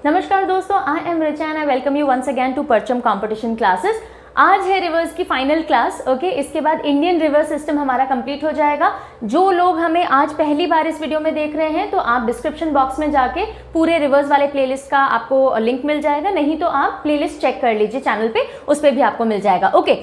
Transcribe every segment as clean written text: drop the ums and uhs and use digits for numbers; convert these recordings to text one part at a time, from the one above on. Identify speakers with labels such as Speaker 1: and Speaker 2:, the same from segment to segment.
Speaker 1: नमस्कार दोस्तों, I am Richa and I welcome you once again to Parcham competition classes. आज है रिवर्स की फाइनल क्लास। ओके, इसके बाद इंडियन रिवर सिस्टम हमारा कंप्लीट हो जाएगा। जो लोग हमें आज पहली बार इस वीडियो में देख रहे हैं तो आप डिस्क्रिप्शन बॉक्स में जाके पूरे रिवर्स वाले प्लेलिस्ट का आपको लिंक मिल जाएगा, नहीं तो आप प्लेलिस्ट चेक कर लीजिए चैनल पे, उस पर भी आपको मिल जाएगा। Okay,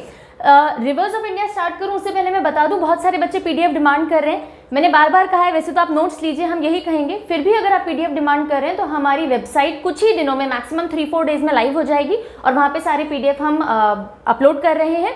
Speaker 1: reverse of India start करूं उससे पहले मैं बता दूं, बहुत सारे बच्चे पीडीएफ डिमांड कर रहे हैं। मैंने बार बार कहा है, वैसे तो आप नोट्स लीजिए, हम यही कहेंगे, फिर भी अगर आप पीडीएफ डिमांड कर रहे हैं तो हमारी वेबसाइट कुछ ही दिनों में, मैक्सिमम 3-4 डेज में लाइव हो जाएगी और वहाँ पे सारे पीडीएफ हम अपलोड कर रहे हैं।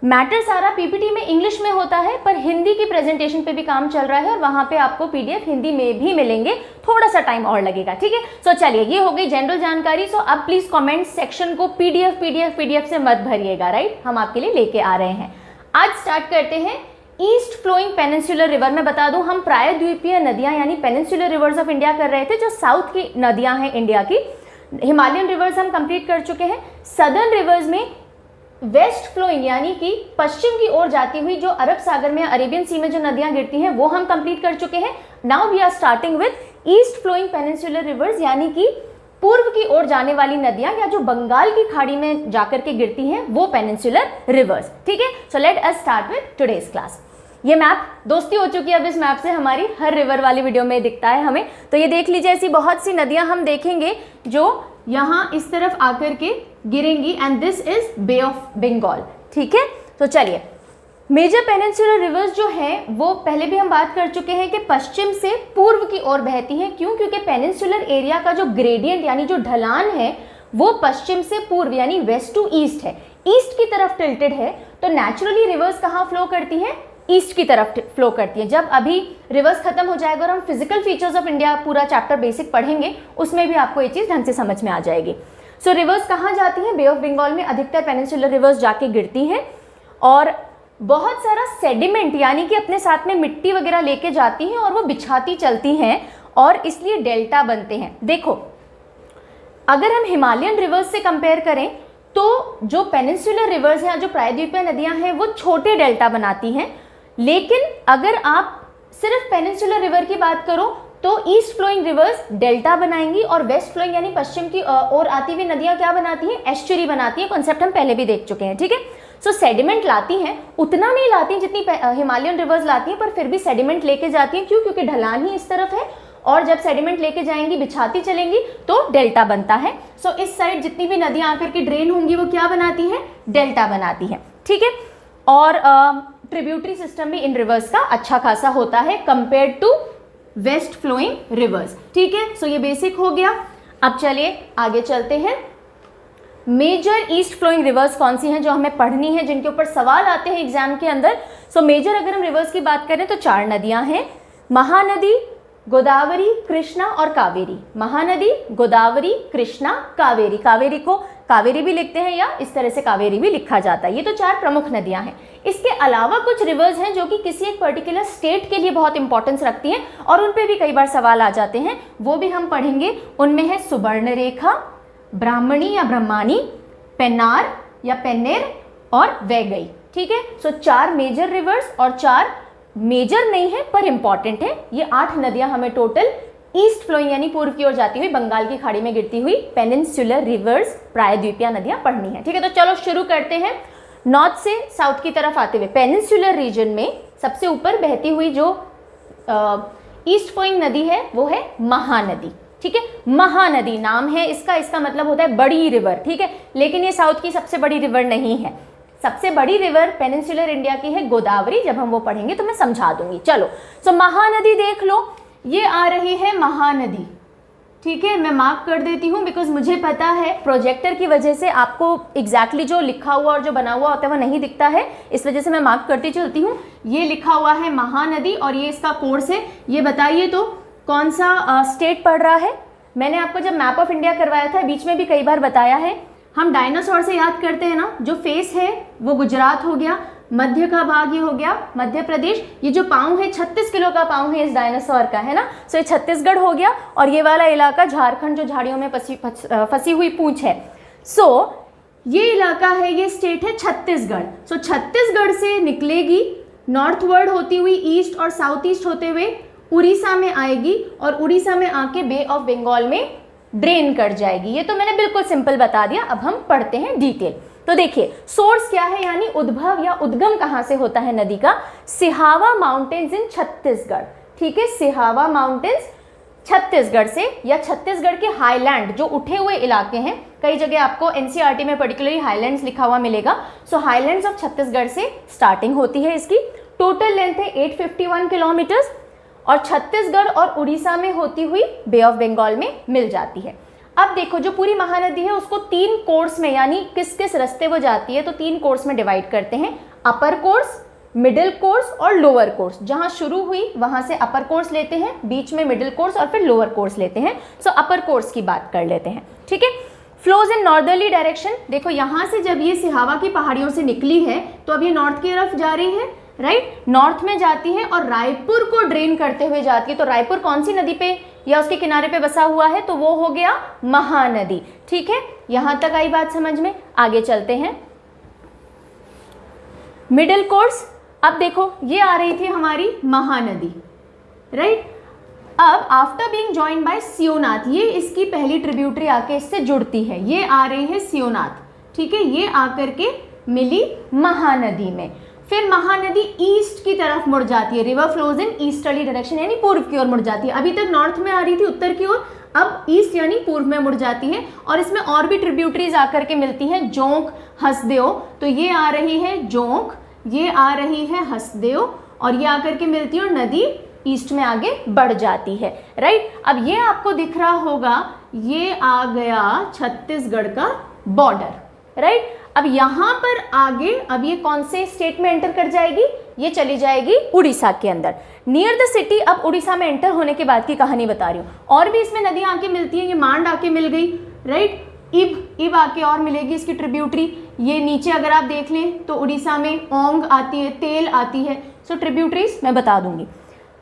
Speaker 1: मैटर सारा पीपीटी में इंग्लिश में होता है, पर हिंदी की प्रेजेंटेशन पे भी काम चल रहा है और वहाँ पे आपको पीडीएफ हिंदी में भी मिलेंगे, थोड़ा सा टाइम और लगेगा। ठीक है, सो चलिए, ये हो गई जनरल जानकारी। सो अब प्लीज कमेंट सेक्शन को पीडीएफ से मत भरिएगा, राइट, हम आपके लिए लेके आ रहे हैं। आज स्टार्ट करते हैं ईस्ट फ्लोइंग पेनिनसुलर रिवर। मैं बता दूं, हम प्रायद्वीपीय नदियां यानी पेनिनसुलर रिवर्स ऑफ इंडिया कर रहे थे, जो साउथ की नदियां हैं इंडिया की। हिमालयन रिवर्स हम कंप्लीट कर चुके हैं। सदर्न रिवर्स में वेस्ट फ्लोइंग यानी कि पश्चिम की ओर जाती हुई जो अरब सागर में, अरेबियन सी में जो नदियां गिरती हैं वो हम कंप्लीट कर चुके हैं। Now we are starting with east flowing peninsular rivers, यानी कि पूर्व की ओर जाने वाली नदियां या जो बंगाल की खाड़ी में जाकर के गिरती हैं वो पेनिनसुलर रिवर्स। ठीक है, so let us start with today's class. ये मैप दोस्ती हो चुकी है अब इस मैप से हमारी, हर रिवर वाली वीडियो में दिखता है हमें। तो ये देख लीजिए, ऐसी बहुत सी नदियां हम देखेंगे जो यहाँ इस तरफ आकर के गिरेंगी and this is Bay of Bengal. ठीक है, तो चलिए, मेजर पेनिनसुलर रिवर्स जो है वो पहले भी हम बात कर चुके हैं कि पश्चिम से पूर्व की ओर बहती हैं। क्यों? क्योंकि पेनिनसुलर एरिया का जो ग्रेडियंट यानी जो ढलान है वो पश्चिम से पूर्व यानी वेस्ट टू ईस्ट है, ईस्ट की तरफ टिल्टेड है। तो नेचुरली रिवर्स कहाँ फ्लो करती हैं? ईस्ट की तरफ फ्लो करती है। जब अभी रिवर्स खत्म हो जाएगा और हम फिजिकल फीचर्स ऑफ इंडिया पूरा चैप्टर बेसिक पढ़ेंगे, उसमें भी आपको ये चीज ढंग से समझ में आ जाएगी। सो रिवर्स कहाँ जाती हैं? बे ऑफ बंगाल में अधिकतर पेनिनसुलर रिवर्स जाके गिरती हैं और बहुत सारा सेडिमेंट यानी कि अपने साथ में मिट्टी वगैरह लेके जाती हैं और वो बिछाती चलती हैं और इसलिए डेल्टा बनते हैं। देखो, अगर हम हिमालयन रिवर्स से कंपेयर करें तो जो पेनिनसुलर रिवर्स हैं, जो प्रायद्वीपीय नदियां हैं, वो छोटे डेल्टा बनाती हैं। लेकिन अगर आप सिर्फ पेनिनसुलर रिवर की बात करो तो ईस्ट फ्लोइंग रिवर्स डेल्टा बनाएंगी और वेस्ट फ्लोइंग यानी पश्चिम की ओर आती हुई नदियां क्या बनाती हैं? एस्चुरी बनाती हैं। कॉन्सेप्ट हम पहले भी देख चुके हैं। ठीक है, सो सेडिमेंट लाती हैं, उतना नहीं लाती जितनी हिमालयन रिवर्स लाती हैं, पर फिर भी सेडिमेंट लेके जाती हैं। क्यों? क्योंकि ढलान ही इस तरफ है और जब सेडिमेंट लेके जाएंगी, बिछाती चलेंगी तो डेल्टा बनता है। सो इस साइड जितनी भी नदियां आकर के ड्रेन होंगी वो क्या बनाती हैं? डेल्टा बनाती हैं। ठीक है, और ट्रिब्यूटरी सिस्टम भी इन रिवर्स का अच्छा खासा होता है compare to west flowing rivers. ठीक है, सो ये बेसिक हो गया। अब चलिए आगे चलते हैं। मेजर ईस्ट फ्लोइंग रिवर्स कौन सी हैं जो हमें पढ़नी है, जिनके ऊपर सवाल आते हैं एग्जाम के अंदर। सो मेजर अगर हम रिवर्स की बात करें तो 4 नदियां हैं, महानदी, गोदावरी, कृष्णा और कावेरी। महानदी, गोदावरी, कृष्णा, कावेरी। कावेरी को कावेरी भी लिखते हैं या इस तरह से कावेरी भी लिखा जाता है। ये तो 4 प्रमुख नदियां हैं। इसके अलावा कुछ रिवर्स हैं जो कि किसी एक पर्टिकुलर स्टेट के लिए बहुत इंपॉर्टेंस रखती हैं और उन पे भी कई बार सवाल आ जाते हैं, वो भी हम पढ़ेंगे। उनमें है सुवर्णरेखा, ब्राह्मणी या ब्रह्मानी, पेन्नार या पेन्नेर और वैगई। ठीक है, सो 4 मेजर रिवर्स और 4 मेजर नहीं है पर इंपॉर्टेंट है। ये 8 नदियां हमें टोटल ईस्ट फ्लोइंग यानी पूर्व की ओर जाती हुई बंगाल की खाड़ी में गिरती हुई पेनिनसुलर रिवर्स प्रायद्वीपीय नदियां पढ़नी है। ठीक है, तो चलो शुरू करते हैं। नॉर्थ से साउथ की तरफ आते हुए पेनिनसुलर रीजन में सबसे ऊपर बहती हुई जो ईस्ट फ्लोइंग नदी है वो है महानदी। ठीक है, महानदी नाम है इसका, इसका मतलब होता है बड़ी रिवर। ठीक है, लेकिन ये साउथ की सबसे बड़ी रिवर नहीं है। सबसे बड़ी रिवर पेनिनसुलर इंडिया की है गोदावरी। जब हम वो पढ़ेंगे तो मैं समझा दूंगी। चलो, सो महानदी देख लो, ये आ रही है महानदी। ठीक है, मैं मार्क कर देती हूँ बिकॉज मुझे पता है प्रोजेक्टर की वजह से आपको एग्जैक्टली जो लिखा हुआ और जो बना हुआ होता है वो नहीं दिखता है, इस वजह से मैं मार्क करती चलती हूँ। ये लिखा हुआ है महानदी और ये इसका कोर्स है। ये बताइए तो कौन सा स्टेट पढ़ रहा है? मैंने आपको जब मैप ऑफ इंडिया करवाया था बीच में भी कई बार बताया है, हम डायनासोर से याद करते हैं ना, जो फेस है वो गुजरात हो गया, मध्य का भाग ये हो गया मध्य प्रदेश, ये जो पाँव है 36 किलो का पाँव है इस डायनासोर का, है ना। सो ये छत्तीसगढ़ हो गया और ये वाला इलाका झारखंड जो झाड़ियों में फंसी हुई पूंछ है। सो ये इलाका है, ये स्टेट है छत्तीसगढ़। सो छत्तीसगढ़ से निकलेगी नॉर्थवर्ड होती हुई ईस्ट और साउथ ईस्ट होते हुए उड़ीसा में आएगी और उड़ीसा में आके बे ऑफ बंगाल में ड्रेन कर जाएगी। ये तो मैंने बिल्कुल सिंपल बता दिया, अब हम पढ़ते हैं डिटेल। तो देखिए सोर्स क्या है, यानी उद्भव या उद्गम कहाँ से होता है नदी का, सिहावा माउंटेन्स इन छत्तीसगढ़। ठीक है, सिहावा माउंटेन्स छत्तीसगढ़ से, या छत्तीसगढ़ के हाईलैंड जो उठे हुए इलाके हैं, कई जगह आपको एनसीईआरटी में पर्टिकुलरली हाईलैंड्स लिखा हुआ मिलेगा। सो हाईलैंड्स ऑफ छत्तीसगढ़ से स्टार्टिंग होती है इसकी। टोटल लेंथ है 851 किलोमीटर्स और छत्तीसगढ़ और उड़ीसा में होती हुई बे ऑफ बंगाल में मिल जाती है। अब देखो जो पूरी महानदी है उसको 3 कोर्स में, यानी किस किस रास्ते वो जाती है, तो 3 कोर्स में डिवाइड करते हैं, अपर कोर्स, मिडिल कोर्स और लोअर कोर्स। जहां शुरू हुई वहां से अपर कोर्स लेते हैं, बीच में मिडिल कोर्स और फिर लोअर कोर्स लेते हैं। सो अपर कोर्स की बात कर लेते हैं। ठीक है, फ्लोज इन नॉर्दर्ली डायरेक्शन। देखो यहां से जब ये सिहावा की पहाड़ियों से निकली है तो अब ये नॉर्थ की तरफ जा रही है, राइट, नॉर्थ में जाती है और रायपुर को ड्रेन करते हुए जाती है। तो रायपुर कौन सी नदी पे या उसके किनारे पे बसा हुआ है, तो वो हो गया महानदी। ठीक है, यहां तक आई बात समझ में, आगे चलते हैं। मिडिल कोर्स, अब देखो ये आ रही थी हमारी महानदी, राइट। अब आफ्टर बीइंग जॉइंड बाय सियोनाथ, ये इसकी पहली ट्रिब्यूटरी आके इससे जुड़ती है, ये आ रही है सियोनाथ। ठीक है, ये आकर के मिली महानदी में। फिर महानदी ईस्ट की तरफ मुड़ जाती है, river flows in easterly direction, यानी पूर्व की ओर मुड़ जाती है। अभी तक नॉर्थ में आ रही थी, उत्तर की ओर, अब ईस्ट यानी पूर्व में मुड़ जाती है। और इसमें और भी ट्रिब्यूटरीज आकर के मिलती हैं, जोंक, हसदेव। तो ये आ रही है जोंक, ये आ रही है हसदेव और ये आकर के मिलती है और नदी ईस्ट में आगे बढ़ जाती है, राइट। अब ये आपको दिख रहा होगा, ये आ गया छत्तीसगढ़ का बॉर्डर, राइट। अब यहाँ पर आगे अब ये कौन से स्टेट में एंटर कर जाएगी, ये चली जाएगी उड़ीसा के अंदर, नियर द सिटी। अब उड़ीसा में एंटर होने के बाद की कहानी बता रही हूँ। और भी इसमें नदियाँ आके मिलती हैं, ये मांड आके मिल गई, राइट, इब आके और मिलेगी इसकी ट्रिब्यूटरी। ये नीचे अगर आप देख लें तो उड़ीसा में ओंग आती है, तेल आती है। सो ट्रिब्यूटरीज मैं बता दूंगी।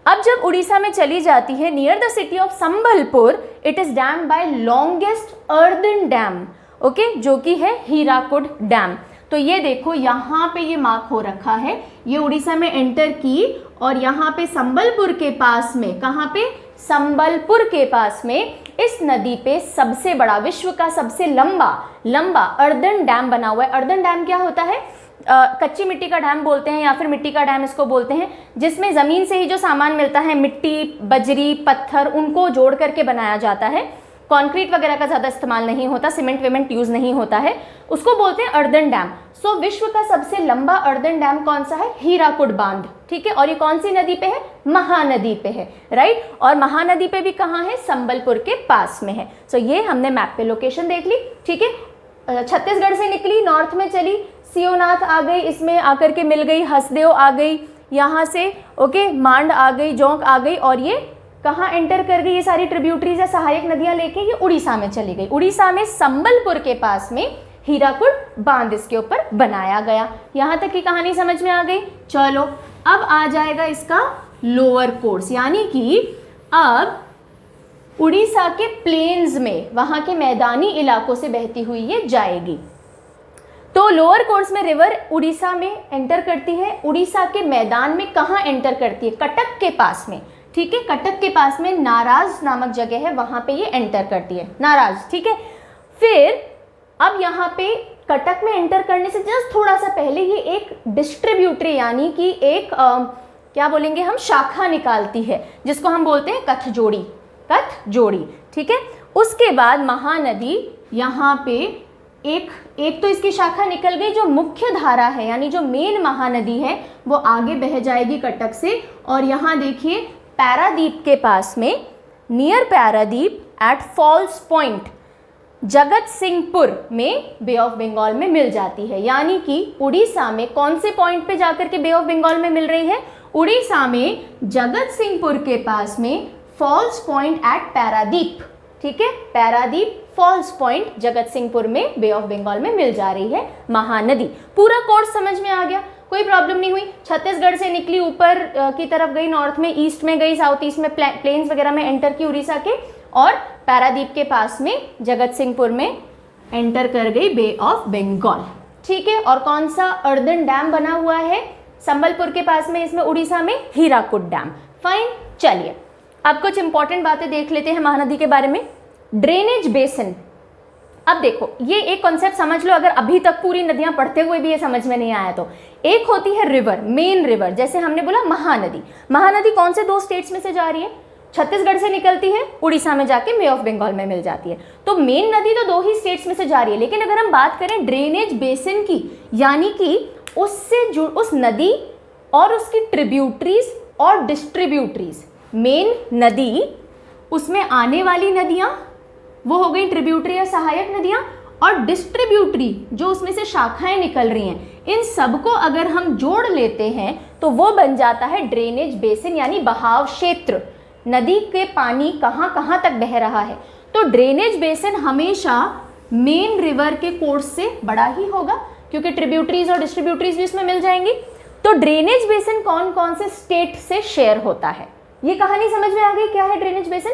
Speaker 1: अब जब उड़ीसा में चली जाती है, near the city of Sambalpur, it is dammed by longest earthen dam, okay, जो कि है हीराकुड डैम। तो ये देखो यहाँ पे ये मार्क हो रखा है, ये उड़ीसा में एंटर की और यहाँ पे संबलपुर के पास में, कहाँ पे, संबलपुर के पास में इस नदी पे सबसे बड़ा, विश्व का सबसे लंबा अर्दन डैम बना हुआ है। अर्दन डैम क्या होता है, कच्ची मिट्टी का डैम बोलते हैं या फिर मिट्टी का डैम इसको बोलते हैं, जिसमें ज़मीन से ही जो सामान मिलता है, मिट्टी, बजरी, पत्थर, उनको जोड़ करके बनाया जाता है। कंक्रीट वगैरह का ज़्यादा इस्तेमाल नहीं होता, सीमेंट वेमेंट यूज़ नहीं होता है, उसको बोलते हैं अर्दन डैम। सो विश्व का सबसे लंबा अर्दन डैम कौन सा है, हीराकुड बांध। ठीक है, और ये कौन सी नदी पे है, महानदी पे है, राइट। और महानदी पे भी कहाँ है, संबलपुर के पास में है। सो ये हमने मैप पे लोकेशन देख ली। ठीक है, छत्तीसगढ़ से निकली, नॉर्थ में चली, सियोनाथ आ गई, इसमें आकर के मिल गई, हसदेव आ गई यहाँ से, ओके, मांड आ गई, जोंक आ गई, और ये कहाँ एंटर कर गई, ये सारी ट्रिब्यूटरीज या सहायक नदियाँ लेके ये उड़ीसा में चली गई। उड़ीसा में संबलपुर के पास में हीराकुड बांध इसके ऊपर बनाया गया। यहाँ तक की कहानी समझ में आ गई। चलो अब आ जाएगा इसका लोअर कोर्स, यानी कि अब उड़ीसा के प्लेन्स में, वहाँ के मैदानी इलाकों से बहती हुई ये जाएगी। तो लोअर कोर्स में रिवर उड़ीसा में एंटर करती है, उड़ीसा के मैदान में कहाँ एंटर करती है, कटक के पास में। ठीक है, कटक के पास में नाराज नामक जगह है, वहां पे ये एंटर करती है, नाराज। ठीक है, फिर अब यहाँ पे कटक में एंटर करने से जस्ट थोड़ा सा पहले ये एक डिस्ट्रीब्यूटरी, यानी कि एक क्या बोलेंगे हम, शाखा निकालती है, जिसको हम बोलते हैं कथ जोड़ी। ठीक है, उसके बाद महानदी यहाँ पे एक तो इसकी शाखा निकल गई, जो मुख्य धारा है यानी जो मेन महानदी है वो आगे बह जाएगी कटक से। और यहाँ देखिए पैरादीप के पास में, near Paradip at False Point, Jagatsinghpur में बे ऑफ बंगाल में मिल जाती है। यानी कि उड़ीसा में कौन से पॉइंट पे जाकर के बे ऑफ बंगाल में मिल रही है, उड़ीसा में जगत सिंहपुर के पास में फॉल्स पॉइंट एट पैरादीप। ठीक है, Paradip false Point Jagatsinghpur में बे ऑफ बंगाल में मिल जा रही है महानदी। पूरा कोर्स समझ में आ गया, कोई प्रॉब्लम नहीं हुई। छत्तीसगढ़ से निकली, ऊपर की तरफ गई, नॉर्थ में, ईस्ट में गई, साउथ ईस्ट में प्लेन्स वगैरह में एंटर की उड़ीसा के, और पैरादीप के पास में जगत सिंहपुर में एंटर कर गई बे ऑफ बंगाल। ठीक है, और कौन सा अर्दन डैम बना हुआ है संबलपुर के पास में, इसमें उड़ीसा में हीराकुड डैम। फाइन, चलिए अब कुछ इंपॉर्टेंट बातें देख लेते हैं महानदी के बारे में। ड्रेनेज बेसिन, अब देखो ये एक कॉन्सेप्ट समझ लो, अगर अभी तक पूरी नदियां पढ़ते हुए भी ये समझ में नहीं आया तो। एक होती है रिवर, मेन रिवर, जैसे हमने बोला महानदी। महानदी कौन से 2 स्टेट्स में से जा रही है? छत्तीसगढ़ से निकलती है, उड़ीसा में जाके बे ऑफ बंगाल में मिल जाती है। तो मेन नदी तो 2 ही स्टेट्स में से जा रही है, लेकिन अगर हम बात करें ड्रेनेज बेसिन की, यानी कि उस नदी और उसकी ट्रिब्यूटरीज और डिस्ट्रीब्यूटरीज, मेन नदी, उसमें आने वाली नदियां वो हो गई ट्रिब्यूटरी या सहायक नदियां, और डिस्ट्रीब्यूटरी जो उसमें से शाखाएं निकल रही हैं, इन सबको अगर हम जोड़ लेते हैं तो वो बन जाता है ड्रेनेज बेसिन, यानी बहाव क्षेत्र। नदी के पानी कहाँ कहाँ तक बह रहा है। तो ड्रेनेज बेसिन हमेशा मेन रिवर के कोर्स से बड़ा ही होगा, क्योंकि ट्रिब्यूटरीज और डिस्ट्रीब्यूटरीज भी उसमें मिल जाएंगी। तो ड्रेनेज बेसिन कौन कौन से स्टेट से शेयर होता है, ये कहानी समझ में आ गई क्या है ड्रेनेज बेसिन।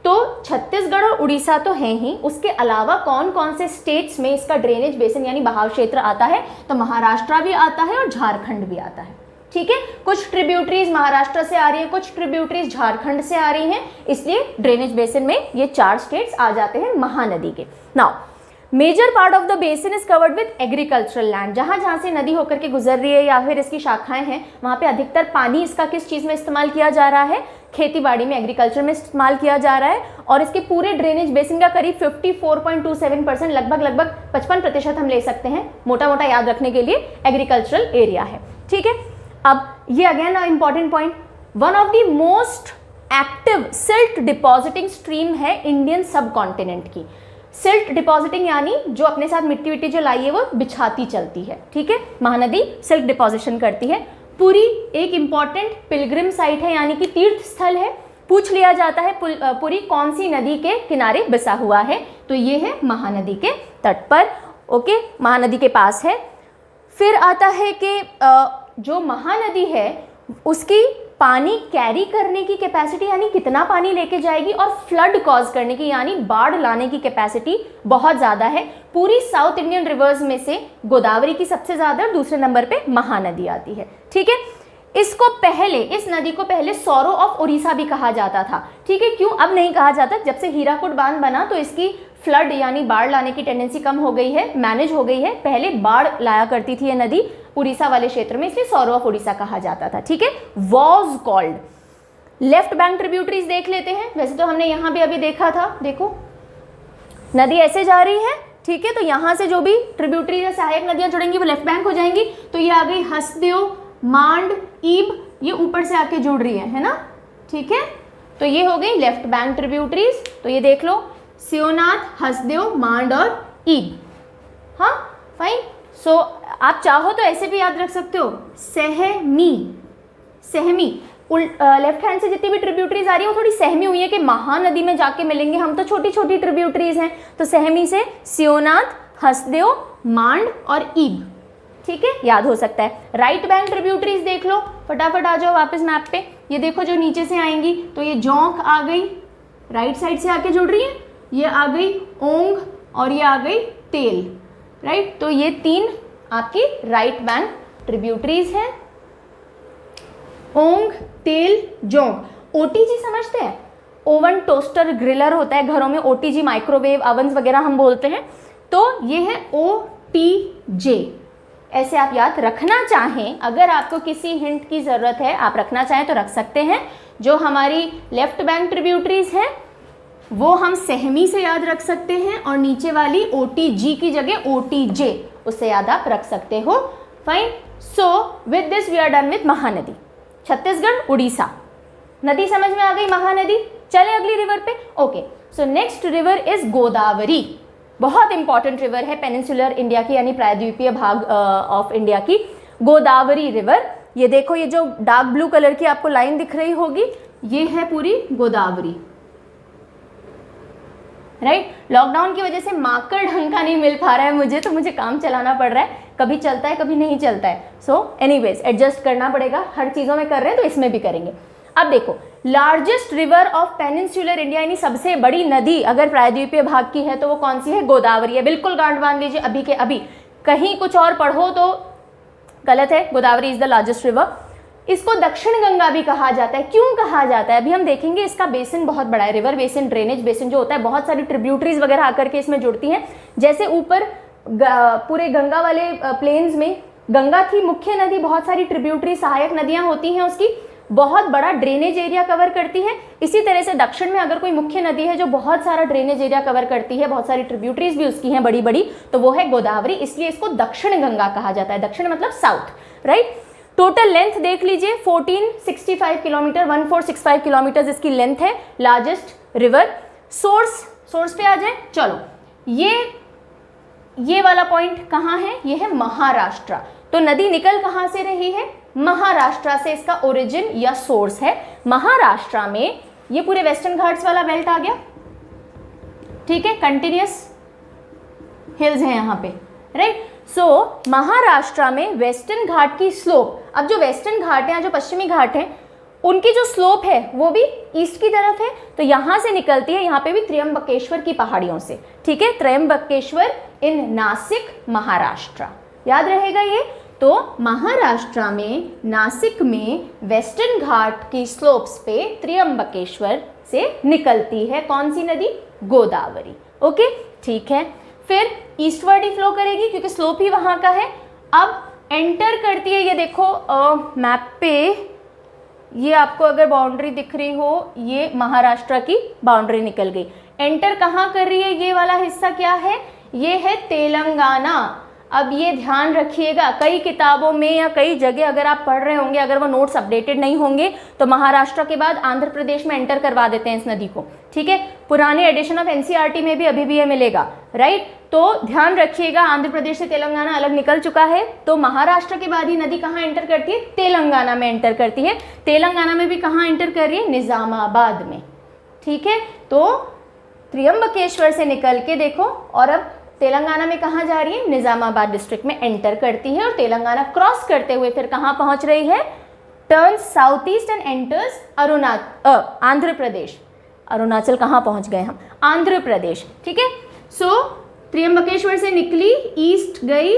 Speaker 1: तो छत्तीसगढ़ और उड़ीसा तो हैं ही, उसके अलावा कौन कौन से स्टेट्स में इसका ड्रेनेज बेसिन यानी बहाव क्षेत्र आता है, तो महाराष्ट्र भी आता है और झारखंड भी आता है। ठीक है, कुछ ट्रिब्यूटरीज महाराष्ट्र से आ रही है, कुछ ट्रिब्यूटरीज झारखंड से आ रही हैं, इसलिए ड्रेनेज बेसिन में ये 4 स्टेट्स आ जाते हैं महानदी के। Now major part of the basin is covered with agricultural land, जहाँ जहाँ से नदी होकर के गुजर रही है या फिर इसकी शाखाएं हैं, वहाँ पे अधिकतर पानी इसका किस चीज़ में इस्तेमाल किया जा रहा है, खेती बाड़ी में, एग्रीकल्चर में इस्तेमाल किया जा रहा है। और इसके पूरे ड्रेनेज बेसिन का करीब 54.27%, लगभग 55% हम ले सकते हैं, मोटा मोटा याद रखने के लिए एग्रीकल्चरल एरिया है। ठीक है, अब ये again important point, one of the most active silt depositing stream है इंडियन सब कॉन्टिनेंट की। सिल्ट डिपॉजिटिंग यानी जो अपने साथ मिट्टी विट्टी जो लाई है वो बिछाती चलती है। ठीक है, महानदी सिल्ट डिपॉजिशन करती है। पुरी एक इंपॉर्टेंट पिलग्रिम साइट है, यानी कि तीर्थ स्थल है। पूछ लिया जाता है पुरी कौन सी नदी के किनारे बसा हुआ है, तो ये है महानदी के तट पर। ओके, महानदी के पास है। फिर आता है कि जो महानदी है उसकी पानी कैरी करने की कैपेसिटी, यानी कितना पानी लेके जाएगी, और फ्लड कॉज करने की यानी बाढ़ लाने की कैपेसिटी बहुत ज़्यादा है। पूरी साउथ इंडियन रिवर्स में से गोदावरी की सबसे ज़्यादा और दूसरे नंबर पे महानदी आती है। ठीक है, इसको पहले, इस नदी को पहले सौरो ऑफ उड़ीसा भी कहा जाता था। ठीक है, क्यों अब नहीं कहा जाता, जब से हीराकुड बांध बना तो इसकी फ्लड यानी बाढ़ लाने की टेंडेंसी कम हो गई है, मैनेज हो गई है। पहले बाढ़ लाया करती थी ये नदी उड़ीसा वाले क्षेत्र में, इसलिए सौरो ऑफ उड़ीसा कहा जाता था। ठीक है, was called. Left bank tributaries देख लेते हैं, वैसे तो हमने यहाँ भी अभी देखा था। देखो नदी ऐसे जा रही है, ठीक है, तो यहाँ से जो भी ट्रिब्यूटरीज या सहायक नदियाँ जुड़ेंगी वो लेफ्ट बैंक हो जाएंगी। तो ये आ गई हसदेव, मांड, ईब, ये ऊपर से आके जुड़ रही है ना। ठीक है, तो ये हो गई लेफ्ट बैंक ट्रिब्यूटरीज। तो ये देख लो, शिवनाथ, हसदेव, मांड और ईब। हाँ फाइन। सो आप चाहो तो ऐसे भी याद रख सकते हो, सहमी, सहमी। लेफ्ट हैंड से जितनी भी ट्रिब्यूटरीज आ रही है वो थोड़ी सहमी हुई है कि महानदी में जाके मिलेंगे, हम तो छोटी छोटी ट्रिब्यूटरीज हैं। तो सहमी से शिवनाथ, हसदेव, मांड और ईब। ठीक है, याद हो सकता है। राइट बैंक ट्रिब्यूटरीज देख लो, फटाफट आ जाओ वापस मैप पे। ये देखो जो नीचे से आएंगी, तो ये जोंक आ गई, राइट साइड से आके जुड़ रही है। ये आ गई ओंग और ये आ गई तेल। राइट, तो ये 3 आपकी राइट बैंक ट्रिब्यूटरीज हैं, ओंग, तेल, जोंक। ओटीजी समझते हैं, ओवन, टोस्टर, ग्रिलर होता है घरों में, ओटीजी माइक्रोवेव अवन्स वगैरह हम बोलते हैं। तो ये है ओटीजे, ऐसे आप याद रखना चाहें। अगर आपको किसी हिंट की ज़रूरत है, आप रखना चाहें तो रख सकते हैं। जो हमारी लेफ्ट बैंक ट्रिब्यूटरीज हैं वो हम सहमी से याद रख सकते हैं, और नीचे वाली ओटीजी की जगह ओटीजे, उससे याद आप रख सकते हो। Fine. So with this we are done with Mahanadi. Chhattisgarh, Orissa, नदी समझ में आ गई, महानदी। चले अगली रिवर पे। Okay, so next river is Godavari. बहुत इंपॉर्टेंट रिवर है पेनिनसुलर इंडिया की, यानी प्रायद्वीपीय भाग ऑफ इंडिया की गोदावरी रिवर। ये देखो, ये जो डार्क ब्लू कलर की आपको लाइन दिख रही होगी, ये है पूरी गोदावरी। राइट, लॉकडाउन की वजह से मार्कर ढंग का नहीं मिल पा रहा है मुझे, तो मुझे काम चलाना पड़ रहा है, कभी चलता है कभी नहीं चलता है। सो एनीवेज एडजस्ट करना पड़ेगा, हर चीज़ों में कर रहे हैं तो इसमें भी करेंगे। अब देखो, largest river of peninsular India, यानी सबसे बड़ी नदी अगर प्रायद्वीपीय भाग की है तो वो कौन सी है? गोदावरी है। बिल्कुल गांठ बांध लीजिए अभी के अभी, कहीं कुछ और पढ़ो तो गलत है। Godavari is the largest river. इसको दक्षिण गंगा भी कहा जाता है। क्यों कहा जाता है अभी हम देखेंगे। इसका बेसिन बहुत बड़ा है, रिवर बेसिन, ड्रेनेज बेसिन जो होता है, बहुत सारी ट्रिब्यूटरीज वगैरह आकर के इसमें जुड़ती हैं। जैसे ऊपर पूरे गंगा वाले प्लेन्स में गंगा की मुख्य नदी, बहुत सारी ट्रिब्यूटरी सहायक नदियां होती हैं, उसकी बहुत बड़ा ड्रेनेज एरिया कवर करती है। इसी तरह से दक्षिण में अगर कोई मुख्य नदी है जो बहुत सारा ड्रेनेज एरिया कवर करती है, बहुत सारी ट्रिब्यूटरीज भी उसकी हैं बड़ी बड़ी, तो वो है गोदावरी। इसलिए इसको दक्षिण गंगा कहा जाता है। दक्षिण मतलब साउथ, राइट। टोटल लेंथ देख लीजिए 1465 किलोमीटर, 1465 किलोमीटर इसकी लेंथ है। Largest river. सोर्स पे आ जाए। चलो, ये वाला पॉइंट कहाँ है? ये है महाराष्ट्र। तो नदी निकल कहाँ से रही है? महाराष्ट्र से इसका ओरिजिन या सोर्स है। महाराष्ट्र में ये पूरे वेस्टर्न घाट्स वाला बेल्ट आ गया, ठीक है, कंटिन्यूअस हिल्स हैं यहाँ पे, राइट। सो महाराष्ट्र में वेस्टर्न घाट की स्लोप, अब जो वेस्टर्न घाट है, जो पश्चिमी घाट है, उनकी जो स्लोप है वो भी ईस्ट की तरफ है। तो यहाँ से निकलती है, यहाँ पे भी त्र्यंबकेश्वर की पहाड़ियों से, ठीक है। त्र्यंबकेश्वर इन नासिक, महाराष्ट्र, याद रहेगा ये। तो महाराष्ट्र में, नासिक में वेस्टर्न घाट की स्लोप्स पे त्र्यंबकेश्वर से निकलती है कौन सी नदी? गोदावरी। ओके, ठीक है। फिर ईस्टवर्ड ही फ्लो करेगी क्योंकि स्लोप ही वहां का है। अब एंटर करती है, ये देखो मैप पे, ये आपको अगर बाउंड्री दिख रही हो, ये महाराष्ट्र की बाउंड्री निकल गई। एंटर कहाँ कर रही है? ये वाला हिस्सा क्या है? ये है तेलंगाना। अब ये ध्यान रखिएगा, कई किताबों में या कई जगह अगर आप पढ़ रहे होंगे, अगर वो नोट्स अपडेटेड नहीं होंगे, तो महाराष्ट्र के बाद आंध्र प्रदेश में एंटर करवा देते हैं इस नदी को, ठीक है। पुराने एडिशन ऑफ एनसीईआरटी में भी अभी भी ये मिलेगा, राइट। तो ध्यान रखिएगा, आंध्र प्रदेश से तेलंगाना अलग निकल चुका है, तो महाराष्ट्र के बाद ही नदी कहाँ एंटर करती है? तेलंगाना में एंटर करती है। तेलंगाना में भी कहाँ एंटर कर रही है? निजामाबाद में, ठीक है। तो त्र्यंबकेश्वर से निकल के देखो, और अब तेलंगाना में कहाँ जा रही है? निजामाबाद डिस्ट्रिक्ट में एंटर करती है, और तेलंगाना क्रॉस करते हुए फिर कहाँ पहुंच रही है? Turns south east and enters Andhra Pradesh. Arunachal कहाँ पहुंच गए हम? आंध्र प्रदेश, ठीक है। सो त्र्यंबकेश्वर से निकली, ईस्ट गई,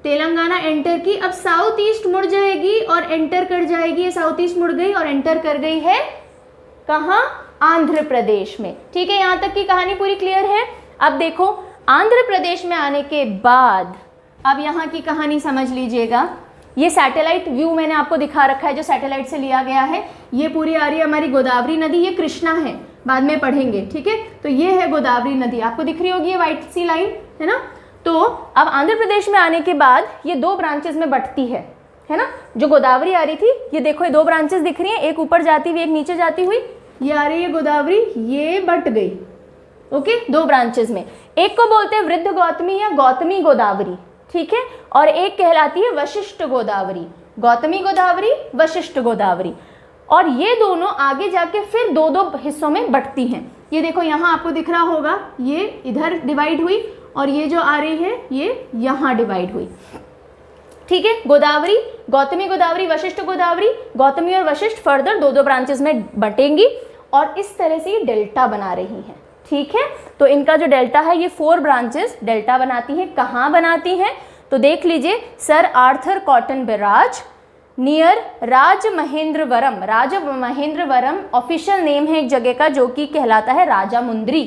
Speaker 1: तेलंगाना एंटर की, अब साउथ ईस्ट मुड़ जाएगी और एंटर कर जाएगी। ये साउथ ईस्ट मुड़ गई और एंटर कर गई है कहाँ? आंध्र प्रदेश में, ठीक है। यहाँ तक की कहानी पूरी क्लियर है। अब देखो, आंध्र प्रदेश में आने के बाद अब यहाँ की कहानी समझ लीजिएगा। ये सैटेलाइट व्यू मैंने आपको दिखा रखा है जो सैटेलाइट से लिया गया है। ये पूरी आ रही है हमारी गोदावरी नदी, ये कृष्णा है, बाद में पढ़ेंगे, ठीक है। तो ये है गोदावरी नदी, आपको दिख रही होगी ये व्हाइट सी लाइन, है ना। तो अब आंध्र प्रदेश में आने के बाद ये दो ब्रांचेस में बंटती है ना। जो गोदावरी आ रही थी, ये देखो ये दो ब्रांचेस दिख रही हैं, एक ऊपर जाती हुई एक नीचे जाती हुई, ये आ रही है गोदावरी, ये बट गई, ओके, दो ब्रांचेस में। एक को बोलते हैं वृद्ध गौतमी या गौतमी गोदावरी, ठीक है, और एक कहलाती है वशिष्ठ गोदावरी। गौतमी गोदावरी, वशिष्ठ गोदावरी, और ये दोनों आगे जाके फिर दो दो हिस्सों में बंटती हैं। ये देखो यहाँ आपको दिख रहा होगा, ये इधर डिवाइड हुई और ये जो आ रही है ये यहाँ डिवाइड हुई, ठीक है। गोदावरी, गौतमी गोदावरी, वशिष्ठ गोदावरी, गौतमी और वशिष्ठ फर्दर दो दो ब्रांचेस में बंटेंगी और इस तरह से ये डेल्टा बना रही हैं, ठीक है। तो इनका जो डेल्टा है, ये 4 ब्रांचेस डेल्टा बनाती हैं। कहाँ बनाती हैं? तो देख लीजिए, sir Arthur cotton barrage near Rajamahendravaram. Rajamahendravaram official name है एक जगह का जो कि कहलाता है राजामुंद्री,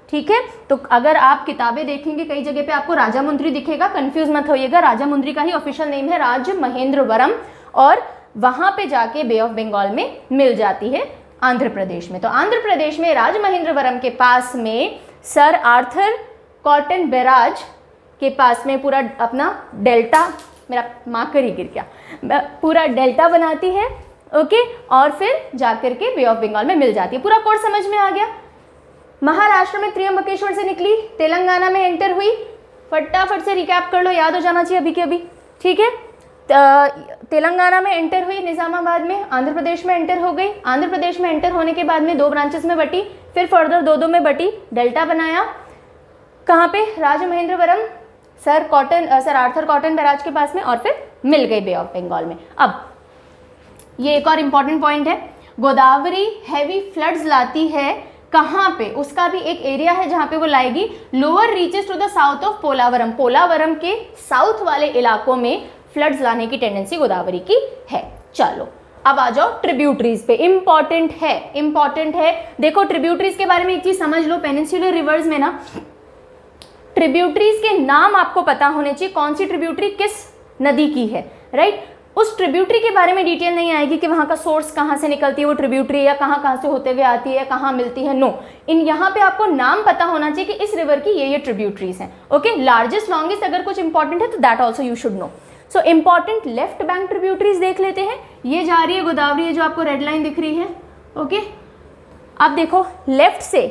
Speaker 1: ठीक है। तो अगर आप किताबें देखेंगे कई जगह पे आपको राजामुंद्री दिखेगा, कंफ्यूज मत होइएगा, राजामुंद्री का ही ऑफिशियल नेम है राजमहेंद्रवरम, और वहां पे जाके बे ऑफ बंगाल में मिल जाती है आंध्र प्रदेश में। तो आंध्र प्रदेश में राजमहेंद्रवरम के पास में सर आर्थर कॉटन बैराज के पास में पूरा अपना डेल्टा, मेरा मार्कर ही गिर गया, पूरा डेल्टा बनाती है, ओके, और फिर जाकर के बे ऑफ बंगाल में मिल जाती है। पूरा कोर्स समझ में आ गया। महाराष्ट्र में त्र्यंबकेश्वर से निकली, तेलंगाना में एंटर हुई, फटाफट से रिकैप कर लो, याद हो जाना चाहिए अभी के अभी, ठीक है। तेलंगाना में एंटर हुई, निजामाबाद में, आंध्र प्रदेश में एंटर हो गई, आंध्र प्रदेश में एंटर होने के बाद में 2 ब्रांचेस में बटी, फिर फर्दर 2-2 में बटी, डेल्टा बनाया, कहाँ पे? Rajamahendravaram, sir Arthur cotton barrage के पास में, और फिर मिल गई बे ऑफ बंगाल में। अब ये एक और इम्पॉर्टेंट पॉइंट है, गोदावरी हैवी फ्लड्स लाती है कहाँ पे? उसका भी एक एरिया है जहाँ पे वो लाएगी, lower reaches to the south of Polavaram. Polavaram के साउथ वाले इलाकों में फ्लड्स लाने की टेंडेंसी गोदावरी की है। चलो अब आ जाओ ट्रिब्यूटरीज पे। इंपॉर्टेंट है। देखो ट्रिब्यूटरीज के बारे में एक चीज समझ लो, पेनिनसुलर रिवर्स में ना ट्रिब्यूटरीज के नाम आपको पता होने चाहिए, कौन सी ट्रिब्यूटरी किस नदी की है, राइट। उस ट्रिब्यूटरी के बारे में डिटेल नहीं आएगी कि वहाँ का सोर्स कहाँ से निकलती है वो ट्रिब्यूटरी, या कहाँ से होते हुए आती है, कहाँ मिलती है, नो। इन यहाँ पे आपको नाम पता होना चाहिए कि इस रिवर की ये ट्रिब्यूटरीज हैं, ओके। लार्जेस्ट लॉन्गेस्ट अगर कुछ इंपॉर्टेंट है तो that also you should know. So important left bank tributaries देख लेते हैं। ये जा रही है गोदावरी, ये जो आपको रेड लाइन दिख रही है, ओके। अब देखो लेफ्ट से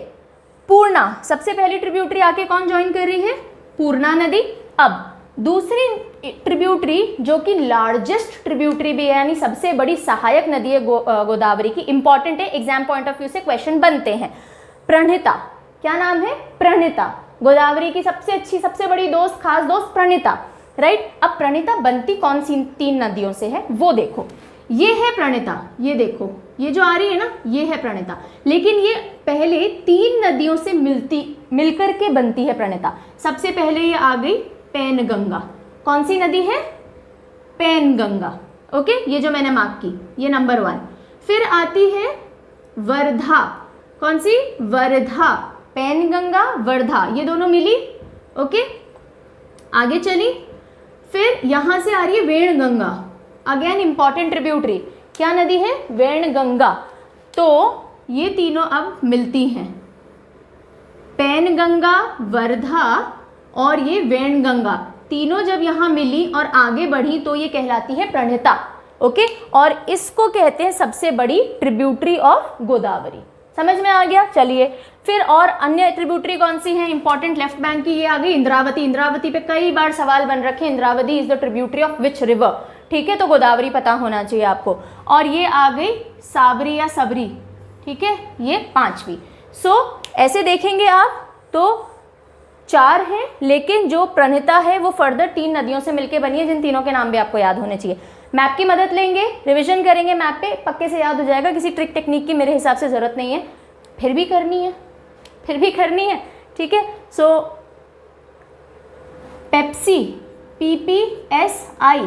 Speaker 1: पूर्णा, सबसे पहली ट्रिब्यूटरी आके कौन ज्वाइन कर रही है, पूर्णा नदी। अब दूसरी ट्रिब्यूटरी जो कि लार्जेस्ट ट्रिब्यूटरी भी है, यानी सबसे बड़ी सहायक नदी है गोदावरी की, इंपॉर्टेंट है, एग्जाम पॉइंट ऑफ व्यू से क्वेश्चन बनते हैं। प्रणहिता, क्या नाम है, प्रणहिता, गोदावरी की सबसे अच्छी सबसे बड़ी दोस्त, खास दोस्त प्रणहिता, राइट। अब प्रणहिता बनती कौन सी 3 नदियों से है वो देखो, ये है प्रणहिता, ये देखो ये जो आ रही है ना ये है प्रणहिता, लेकिन ये पहले 3 नदियों से मिलकर के बनती है प्रणहिता। सबसे पहले ये आ गई पैनगंगा, कौन सी नदी है, पैनगंगा, ओके, ये जो मैंने मार्क की ये नंबर 1। फिर आती है वर्धा, कौन सी, वर्धा, पैनगंगा वर्धा, ये दोनों मिली, ओके। आगे चली, फिर यहां से आ रही है वेणगंगा, अगेन इंपॉर्टेंट ट्रिब्यूटरी, क्या नदी है, वेणगंगा। तो ये तीनों अब मिलती हैं, पैनगंगा, वर्धा और ये वेणगंगा, तीनों जब यहाँ मिली और आगे बढ़ी तो ये कहलाती है प्रणहिता, ओके। और इसको कहते हैं सबसे बड़ी ट्रिब्यूटरी ऑफ गोदावरी। समझ में आ गया, चलिए। फिर और अन्य ट्रिब्यूटरी कौन सी है इंपॉर्टेंट लेफ्ट बैंक की, ये आ गई इंद्रावती। इंद्रावती पे कई बार सवाल बन रखे, Indravati is the tributary of which river, ठीक है, तो गोदावरी पता होना चाहिए आपको। और ये आ गई साबरी या सबरी, ठीक है, ये 5वीं। सो ऐसे देखेंगे आप तो 4 हैं, लेकिन जो प्रणहिता है वो फर्दर 3 नदियों से मिलकर बनी है, जिन तीनों के नाम भी आपको याद होने चाहिए। मैप की मदद लेंगे, रिवीजन करेंगे, मैप पे पक्के से याद हो जाएगा, किसी ट्रिक टेक्निक की मेरे हिसाब से ज़रूरत नहीं है, फिर भी करनी है, ठीक है। सो पेप्सी, PPSI,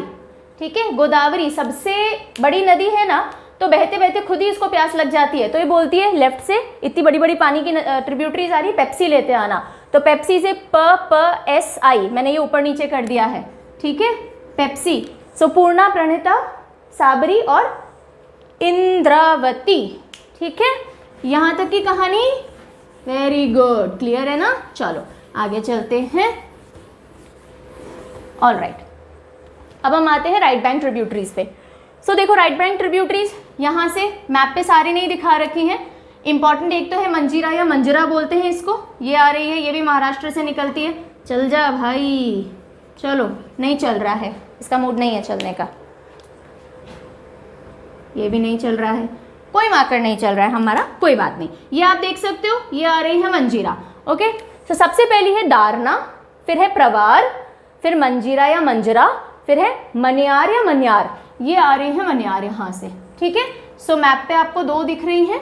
Speaker 1: ठीक है, गोदावरी सबसे बड़ी नदी है ना, तो बहते बहते खुद ही इसको प्यास लग जाती है, तो ये बोलती है लेफ्ट से इतनी बड़ी बड़ी पानी की ट्रिब्यूटरीज आ रही, पेप्सी लेते आना, तो पेप्सी से PPSI, मैंने ये ऊपर नीचे कर दिया है, ठीक है, पेप्सी। सो पूर्णा, प्रणहिता, साबरी और इंद्रावती, ठीक है, यहाँ तक की कहानी वेरी गुड, क्लियर है ना। चलो आगे चलते हैं। ऑल राइट, अब हम आते हैं राइट बैंक ट्रिब्यूटरीज पे। सो देखो राइट बैंक ट्रिब्यूटरीज यहाँ से मैप पे सारी नहीं दिखा रखी हैं, इंपॉर्टेंट एक तो है मंजीरा या मंजरा बोलते हैं इसको, ये आ रही है, ये भी महाराष्ट्र से निकलती है। चल जा भाई, चलो नहीं चल रहा है, इसका मूड नहीं है चलने का, ये भी नहीं चल रहा है, कोई मार्कर नहीं चल रहा है हमारा, कोई बात नहीं। ये आप देख सकते हो, ये आ रही है मंजीरा, ओके। तो सबसे पहली है दारना, फिर है प्रवार, फिर मंजीरा या मंजरा, फिर है मनियार या मनियार, ये आ रही है मनियार यहाँ से, ठीक है। सो मैप पे आपको 2 दिख रही हैं।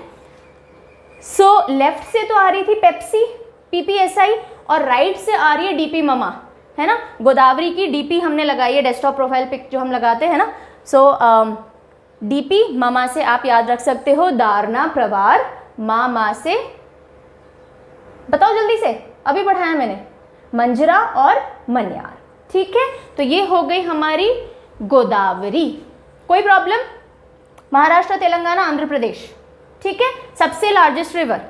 Speaker 1: सो लेफ्ट से तो आ रही थी पेप्सी, PPSI, और राइट से आ रही है DP ममा, है ना, गोदावरी की DP हमने लगाई है, डेस्कटॉप प्रोफाइल पिक जो हम लगाते हैं ना। सो DP ममा से आप याद रख सकते हो दारना, प्रवार, माँ से बताओ जल्दी से, अभी पढ़ाया मैंने, मंजरा और मनियार, ठीक है। तो ये हो गई हमारी गोदावरी, कोई प्रॉब्लम, महाराष्ट्र, तेलंगाना, आंध्र प्रदेश, ठीक है, सबसे लार्जेस्ट रिवर,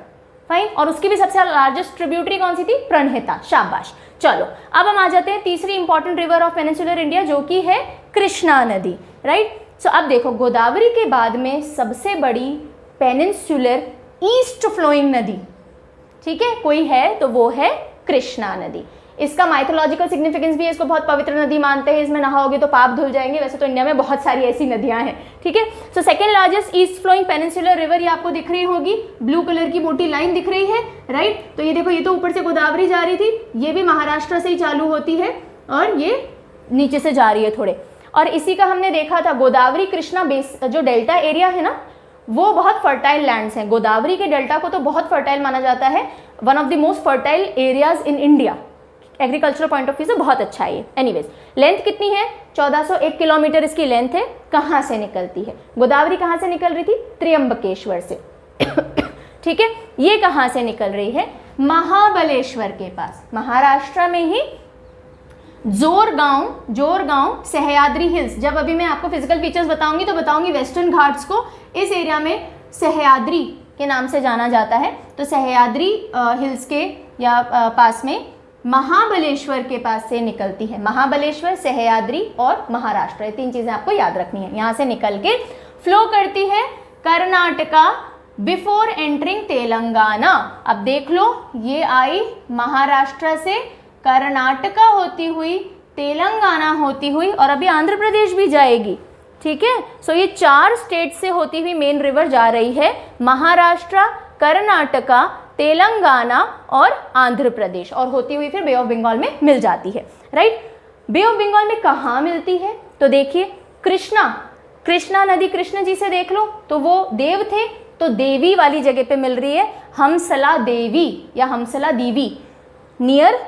Speaker 1: फाइन। और उसकी भी सबसे लार्जेस्ट ट्रिब्यूटरी कौन सी थी, प्रणहिता, शाबाश। चलो अब हम आ जाते हैं तीसरी important river of peninsular India, जो कि है कृष्णा नदी, राइट। सो अब देखो गोदावरी के बाद में सबसे बड़ी पेनिनसुलर ईस्ट फ्लोइंग नदी, ठीक है, कोई है तो वो है कृष्णा नदी। इसका माइथोलॉजिकल सिग्निफिकेंस भी है, इसको बहुत पवित्र नदी मानते हैं, इसमें नहाओगे तो पाप धुल जाएंगे। वैसे तो इंडिया में बहुत सारी ऐसी नदियां हैं, ठीक है। So second largest east flowing peninsular river, ये आपको दिख रही होगी, ब्लू कलर की मोटी लाइन दिख रही है, राइट। तो ये देखो, ये तो ऊपर से गोदावरी जा रही थी, ये भी महाराष्ट्र से ही चालू होती है और ये नीचे से जा रही है थोड़े। और इसी का हमने देखा था गोदावरी कृष्णा बेस, जो डेल्टा एरिया है ना, वो बहुत फर्टाइल लैंड्स हैं। गोदावरी के डेल्टा को तो बहुत फर्टाइल माना जाता है, one of the most fertile areas in India, agricultural point of view से बहुत अच्छा है ये। एनीवेज, लेंथ कितनी है? 1401 किलोमीटर इसकी लेंथ है। कहाँ से निकलती है? गोदावरी कहाँ से निकल रही थी? त्र्यंबकेश्वर से। ठीक है, ये कहाँ से निकल रही है? महाबलेश्वर के पास, महाराष्ट्र में ही जोरगांव सह्याद्री हिल्स। जब अभी मैं आपको फिजिकल फीचर्स बताऊंगी तो बताऊंगी वेस्टर्न घाट्स को इस एरिया में सह्याद्री के नाम से जाना जाता है। तो सह्याद्री हिल्स के या पास में महाबलेश्वर के पास से निकलती है। महाबलेश्वर, सह्याद्री और महाराष्ट्र, ये 3 चीजें आपको याद रखनी है। यहाँ से निकल के फ्लो करती है कर्नाटका बिफोर एंटरिंग तेलंगाना। अब देख लो, ये आई महाराष्ट्र से, कर्नाटका होती हुई, तेलंगाना होती हुई और अभी आंध्र प्रदेश भी जाएगी। ठीक है, सो ये 4 स्टेट से होती हुई मेन रिवर जा रही है, महाराष्ट्र, कर्नाटका, तेलंगाना और आंध्र प्रदेश, और होती हुई फिर बे ऑफ बंगाल में मिल जाती है। राइट, बे ऑफ बंगाल में कहाँ मिलती है? तो देखिए, कृष्णा नदी, कृष्ण जी से देख लो तो वो देव थे, तो देवी वाली जगह पे मिल रही है, हमसला देवी या हमसला दीवी, नियर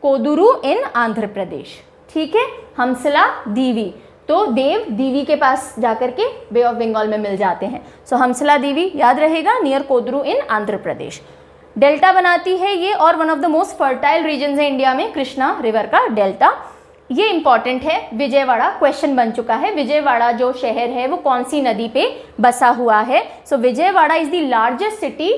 Speaker 1: कोदुरु इन आंध्र प्रदेश। ठीक है, हमसला दीवी, तो देव दीवी के पास जाकर के बे ऑफ बंगाल में मिल जाते हैं। सो हमसला दीवी याद रहेगा, नियर कोदुरु इन आंध्र प्रदेश। डेल्टा बनाती है ये, और one of the most fertile reason है इंडिया में कृष्णा रिवर का डेल्टा। ये इंपॉर्टेंट है, विजयवाड़ा क्वेश्चन बन चुका है। विजयवाड़ा जो शहर है वो कौन सी नदी पे बसा हुआ है? So Vijayawada is the largest city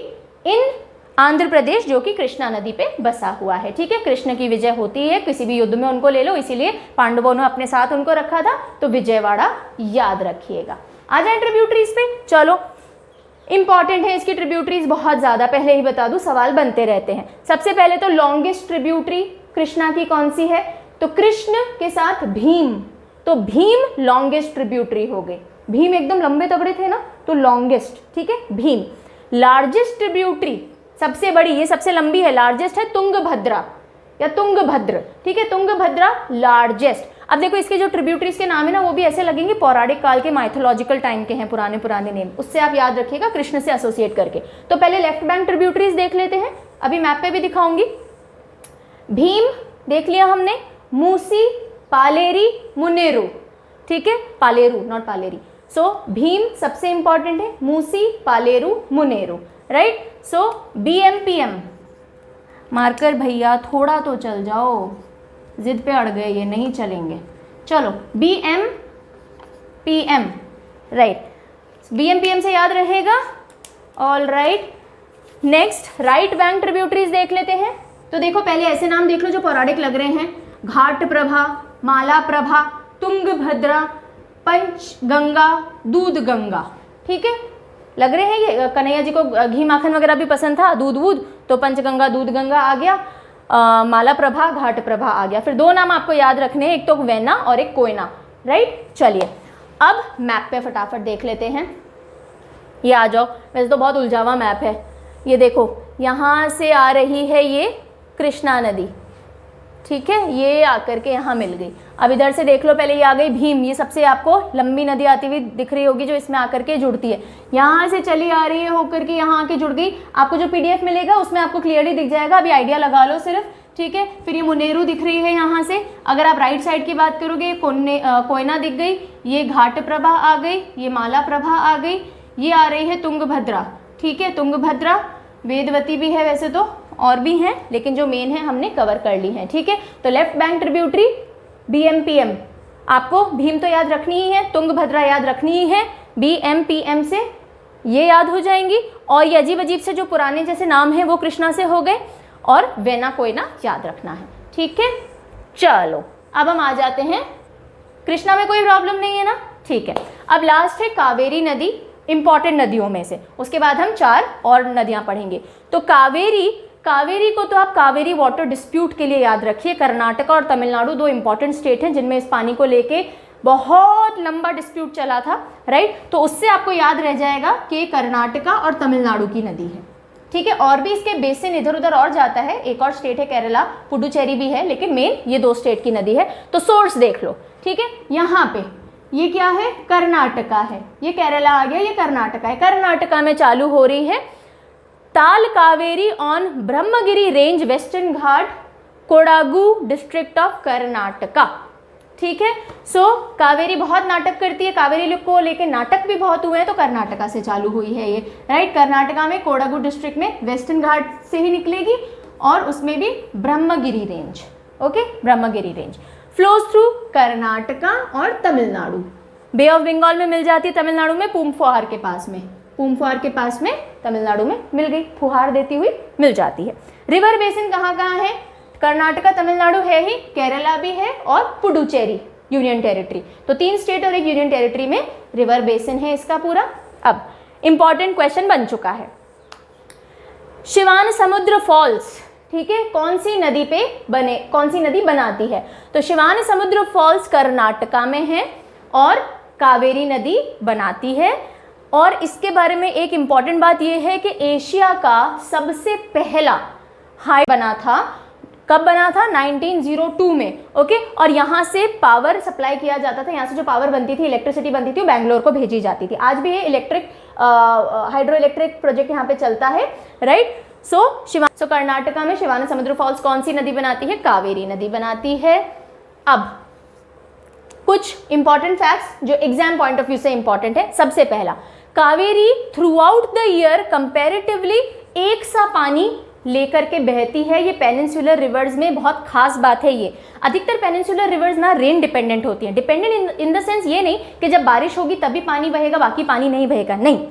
Speaker 1: in Andhra Pradesh, जो कि कृष्णा नदी पे बसा हुआ है। ठीक है, कृष्ण की विजय होती है किसी भी युद्ध में, उनको ले लो, इसीलिए पांडवों ने अपने साथ उनको रखा था, तो विजयवाड़ा याद रखिएगा। आ जाए ट्रिब्यूटरीज पे, चलो इंपॉर्टेंट है इसकी ट्रिब्यूटरीज बहुत ज्यादा, पहले ही बता दूं सवाल बनते रहते हैं। सबसे पहले तो लॉन्गेस्ट ट्रिब्यूटरी कृष्णा की कौन सी है? तो कृष्ण के साथ भीम, तो भीम लॉन्गेस्ट ट्रिब्यूटरी हो गई। भीम एकदम लंबे तगड़े थे ना, तो लॉन्गेस्ट। ठीक है, भीम। लार्जेस्ट ट्रिब्यूटरी, सबसे बड़ी, ये सबसे लंबी है, लार्जेस्ट है तुंगभद्रा या तुंगभद्र। ठीक है, तुंगभद्रा लार्जेस्ट। अब देखो इसके जो ट्रिब्यूटरीज के नाम है ना, वो भी ऐसे लगेंगे पौराणिक काल के, माइथोलॉजिकल टाइम के हैं, पुराने नेम, उससे आप याद रखिएगा कृष्ण से एसोसिएट करके। तो पहले लेफ्ट बैंक ट्रिब्यूटरीज देख लेते हैं, अभी मैप पे भी दिखाऊंगी। भीम देख लिया हमने, मूसी, पालेरी, मुनेरू। ठीक है, पालेरू नॉट पालेरी। सो भीम सबसे इंपॉर्टेंट है, मूसी, पालेरू, मुनेरू। राइट, सो BMPM मार्कर भैया थोड़ा तो चल जाओ, जिद पे अड़ गए ये, नहीं चलेंगे। चलो BMPM, राइट, BMPM से याद रहेगा। All right, next right bank tributaries देख लेते हैं। तो देखो पहले ऐसे नाम देख लो जो पौराणिक लग रहे हैं, घाट प्रभा, माला प्रभा, तुंगभद्रा, पंचगंगा, दूध गंगा। ठीक है, लग रहे हैं ये, कन्हैया जी को घी माखन वगैरह भी पसंद था, दूध वूध, तो पंचगंगा दूध गंगा आ गया, माला प्रभा, घाट प्रभा आ गया। फिर 2 नाम आपको याद रखने हैं, एक तो वेना और एक कोयना। राइट, चलिए अब मैप पे फटाफट देख लेते हैं। ये आ जाओ, वैसे तो बहुत उलझावा मैप है। ये देखो, यहाँ से आ रही है ये कृष्णा नदी। ठीक है, ये आकर के यहाँ मिल गई। अब इधर से देख लो, पहले ये आ गई भीम, ये सबसे आपको लंबी नदी आती हुई दिख रही होगी जो इसमें आकर के जुड़ती है। यहाँ से चली आ रही है होकर के यहाँ आके जुड़ गई। आपको जो PDF मिलेगा उसमें आपको क्लियरली दिख जाएगा, अभी आइडिया लगा लो सिर्फ। ठीक है, फिर ये मुनेरू दिख रही है यहाँ से। अगर आप राइट साइड की बात करोगे, कोयना दिख गई, ये घाट प्रभा आ गई, ये माला प्रभा आ गई, ये आ रही है तुंगभद्रा। ठीक है, तुंगभद्रा, वेदवती भी है वैसे तो, और भी हैं, लेकिन जो मेन है हमने कवर कर ली है। ठीक है, तो लेफ्ट बैंक ट्रिब्यूटरी BMPM, आपको भीम तो याद रखनी ही है, तुंगभद्रा याद रखनी ही है, BMPM से ये याद हो जाएंगी। और ये अजीब अजीब से जो पुराने जैसे नाम हैं वो कृष्णा से हो गए, और वेना कोयना याद रखना है। ठीक है, चलो अब हम आ जाते हैं, कृष्णा में कोई प्रॉब्लम नहीं है ना? ठीक है, अब लास्ट है कावेरी नदी, इंपॉर्टेंट नदियों में से। उसके बाद हम 4 और नदियां पढ़ेंगे। तो कावेरी को तो आप कावेरी वाटर डिस्प्यूट के लिए याद रखिए। कर्नाटका और तमिलनाडु 2 इंपॉर्टेंट स्टेट हैं जिनमें इस पानी को लेके बहुत लंबा डिस्प्यूट चला था। राइट, तो उससे आपको याद रह जाएगा कि कर्नाटका और तमिलनाडु की नदी है। ठीक है, और भी इसके बेसिन इधर उधर और जाता है, एक और स्टेट है केरला, पुडुचेरी भी है, लेकिन मेन ये 2 स्टेट की नदी है। तो सोर्स देख लो। ठीक है, यहाँ पे ये क्या है? कर्नाटका है, ये केरला आ गया, ये कर्नाटका है। कर्नाटका में चालू हो रही है ताल Kaveri on Brahmagiri range western Ghat Kodagu district of Karnataka. ठीक है, सो कावेरी बहुत नाटक करती है, कावेरी को लेके नाटक भी बहुत हुए हैं, तो कर्नाटका से चालू हुई है ये, राइट। कर्नाटका में कोडागु डिस्ट्रिक्ट में वेस्टर्न घाट से ही निकलेगी और उसमें भी Brahmagiri range, okay, Brahmagiri range flows through Karnataka और तमिलनाडु। बे ऑफ बंगाल में मिल जाती है तमिलनाडु में, पूम-फुहार के पास में, पूम-फुहार के पास में तमिलनाडु में मिल गई, फुहार देती हुई मिल जाती है। रिवर बेसिन कहाँ कहाँ है? कर्नाटका तमिलनाडु है ही, केरला भी है और पुडुचेरी यूनियन टेरिटरी। तो 3 स्टेट और 1 यूनियन टेरिटरी में रिवर बेसिन है इसका पूरा। अब इंपॉर्टेंट क्वेश्चन बन चुका है, शिवान समुद्र फॉल्स, ठीक है, कौन सी नदी पे बने, कौन सी नदी बनाती है? तो शिवान समुद्र फॉल्स कर्नाटका में है और कावेरी नदी बनाती है। और इसके बारे में एक इंपॉर्टेंट बात यह है कि एशिया का सबसे पहला हाई बना था, कब बना था? 1902 में, ओके। और यहाँ से पावर सप्लाई किया जाता था, यहाँ से जो पावर बनती थी, इलेक्ट्रिसिटी बनती थी, वो बैंगलोर को भेजी जाती थी। आज भी ये इलेक्ट्रिक हाइड्रो इलेक्ट्रिक प्रोजेक्ट यहाँ पे चलता है, राइट। सो कर्नाटका में शिवान समुद्र फॉल्स कौन सी नदी बनाती है? कावेरी नदी बनाती है। अब कुछ इंपॉर्टेंट फैक्ट्स जो एग्जाम पॉइंट ऑफ व्यू से इंपॉर्टेंट है। सबसे पहला, Kaveri through out the year comparatively एक सा पानी लेकर के बहती है। ये पेनिनसुलर रिवर्स में बहुत खास बात है। ये अधिकतर पेनिनसुलर रिवर्स ना रेन डिपेंडेंट होती हैं। डिपेंडेंट इन द सेंस ये नहीं कि जब बारिश होगी तभी पानी बहेगा, बाकी पानी नहीं बहेगा, नहीं।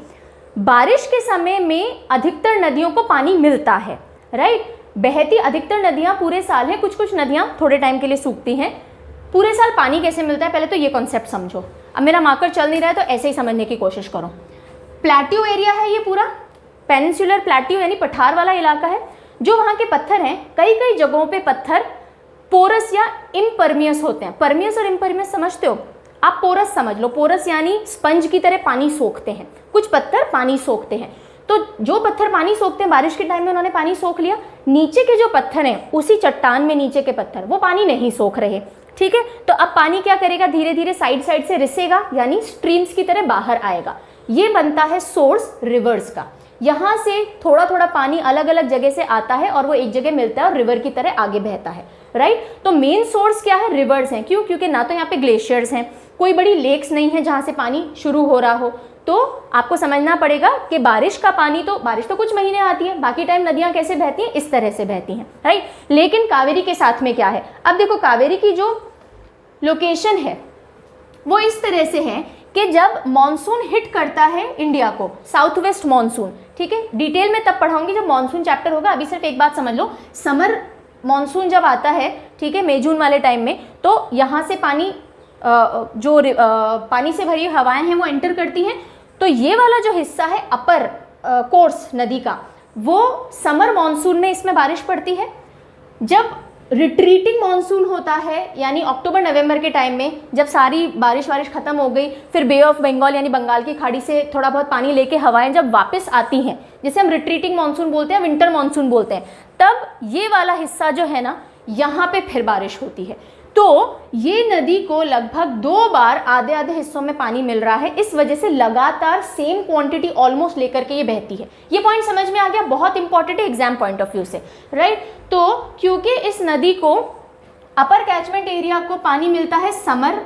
Speaker 1: बारिश के समय में अधिकतर नदियों को पानी मिलता है, राइट। बहती अधिकतर नदियां पूरे साल है, कुछ कुछ नदियां थोड़े टाइम के लिए सूखती हैं। पूरे साल पानी कैसे मिलता है, पहले तो ये कॉन्सेप्ट समझो। अब मेरा मार्कर चल नहीं रहा है तो ऐसे ही समझने की कोशिश करो। प्लेट्यू एरिया है ये पूरा, पेनिनसुलर प्लेट्यू यानी पठार वाला इलाका है। जो वहाँ के पत्थर हैं, कई कई जगहों पे पत्थर पोरस या इम्परमियस होते हैं। परमियस और इम्परमियस समझते हो आप? पोरस समझ लो, पोरस यानी स्पंज की तरह पानी सोखते हैं। कुछ पत्थर पानी सोखते हैं, तो जो पत्थर पानी सोखते हैं, बारिश के टाइम में उन्होंने पानी सोख लिया। नीचे के जो पत्थर हैं, उसी चट्टान में नीचे के पत्थर, वो पानी नहीं सोख रहे, ठीक है। तो अब पानी क्या करेगा? धीरे धीरे साइड साइड से रिसेगा, यानी स्ट्रीम्स की तरह बाहर आएगा। ये बनता है सोर्स रिवर्स का। यहाँ से थोड़ा थोड़ा पानी अलग अलग जगह से आता है और वो एक जगह मिलता है और रिवर की तरह आगे बहता है, राइट। तो मेन सोर्स क्या है? रिवर्स हैं। क्यों? क्योंकि ना तो यहाँ पे ग्लेशियर्स हैं, कोई बड़ी लेक्स नहीं है जहाँ से पानी शुरू हो रहा हो। तो आपको समझना पड़ेगा कि बारिश का पानी, तो बारिश तो कुछ महीने आती है, बाकी टाइम नदियाँ कैसे बहती हैं? इस तरह से बहती हैं, राइट। लेकिन कावेरी के साथ में क्या है? अब देखो, कावेरी की जो लोकेशन है वो इस तरह से है कि जब मॉनसून हिट करता है इंडिया को, साउथ वेस्ट मॉनसून, ठीक है, डिटेल में तब पढ़ाऊंगी जब मॉनसून चैप्टर होगा। अभी सिर्फ एक बात समझ लो, समर मॉनसून जब आता है, ठीक है, मई जून वाले टाइम में, तो यहाँ से पानी पानी से भरी हवाएं हैं वो एंटर करती हैं। तो ये वाला जो हिस्सा है अपर कोर्स नदी का, वो समर मॉनसून में इसमें बारिश पड़ती है। जब रिट्रीटिंग मॉनसून होता है, यानी अक्टूबर नवंबर के टाइम में, जब सारी बारिश खत्म हो गई, फिर बे ऑफ बंगाल यानी बंगाल की खाड़ी से थोड़ा बहुत पानी लेके हवाएं जब वापस आती हैं, जिसे हम रिट्रीटिंग मॉनसून बोलते हैं, विंटर मॉनसून बोलते हैं, तब ये वाला हिस्सा जो है ना, यहाँ पे फिर बारिश होती है। तो ये नदी को लगभग 2 बार आधे आधे हिस्सों में पानी मिल रहा है। इस वजह से लगातार सेम क्वांटिटी ऑलमोस्ट लेकर के ये बहती है। ये पॉइंट समझ में आ गया? बहुत इंपॉर्टेंट है एग्जाम पॉइंट ऑफ व्यू से, राइट। तो क्योंकि इस नदी को अपर कैचमेंट एरिया को पानी मिलता है समर